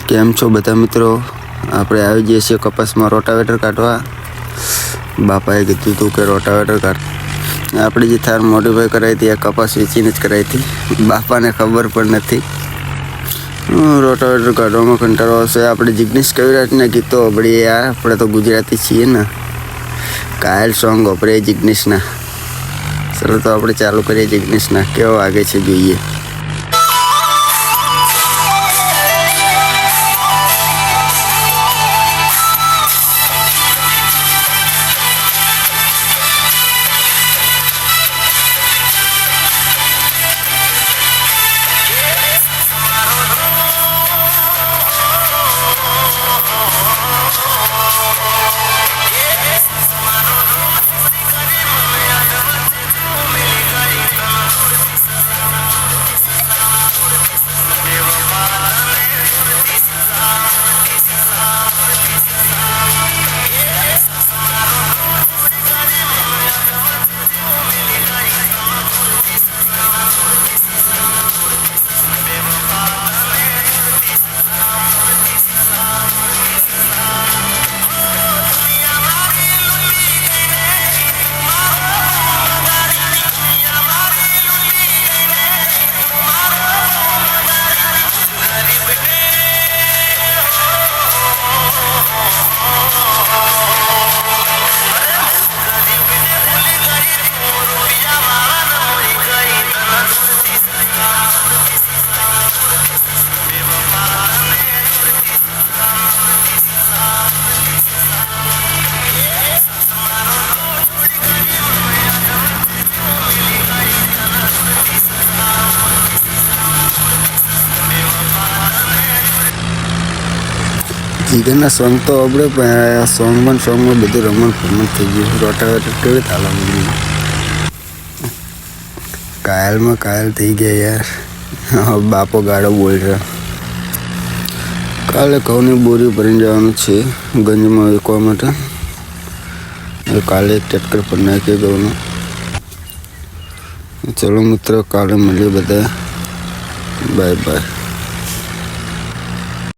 કેમ છો બધા મિત્રો? આપણે આવી જઈએ છીએ કપાસમાં રોટાવેટર કાઢવા. બાપાએ કીધું હતું કે રોટાવેટર કાઢ. આપણે જે થાર મોડિફાઈ કરાવી હતી આ કપાસ વેચીને જ કરાવી હતી. બાપાને ખબર પણ નથી. રોટાવેટર કાઢવામાં કંટાળો આવશે. આપણે જિગ્નેશ કવિરાજના ગીતો આપણે આપણે તો ગુજરાતી છીએ ને. કાયલ સોંગ આપણે જિગ્નેશના. ચલો તો આપણે ચાલુ કરીએ જિગ્નેશના. કેવો વાગે છે જોઈએ. જીગરના સોંગ તો આપણે પણ સોંગમાં બધું રમણ થઈ ગયું. રોટાવેટર કેવી થાલા મળી. કાયલ થઈ ગયા યાર. બાપો ગાડો બોલ રહ્યો. કાલે ઘઉંની બોરી ભરીને જવાનું છે ગંજમાં વેચવા માટે. કાલે એક ટ્રેક્ટર પર નાખીએ ઘઉંનું. ચલો મિત્રો, કાલે મળીએ બધા. Bye bye.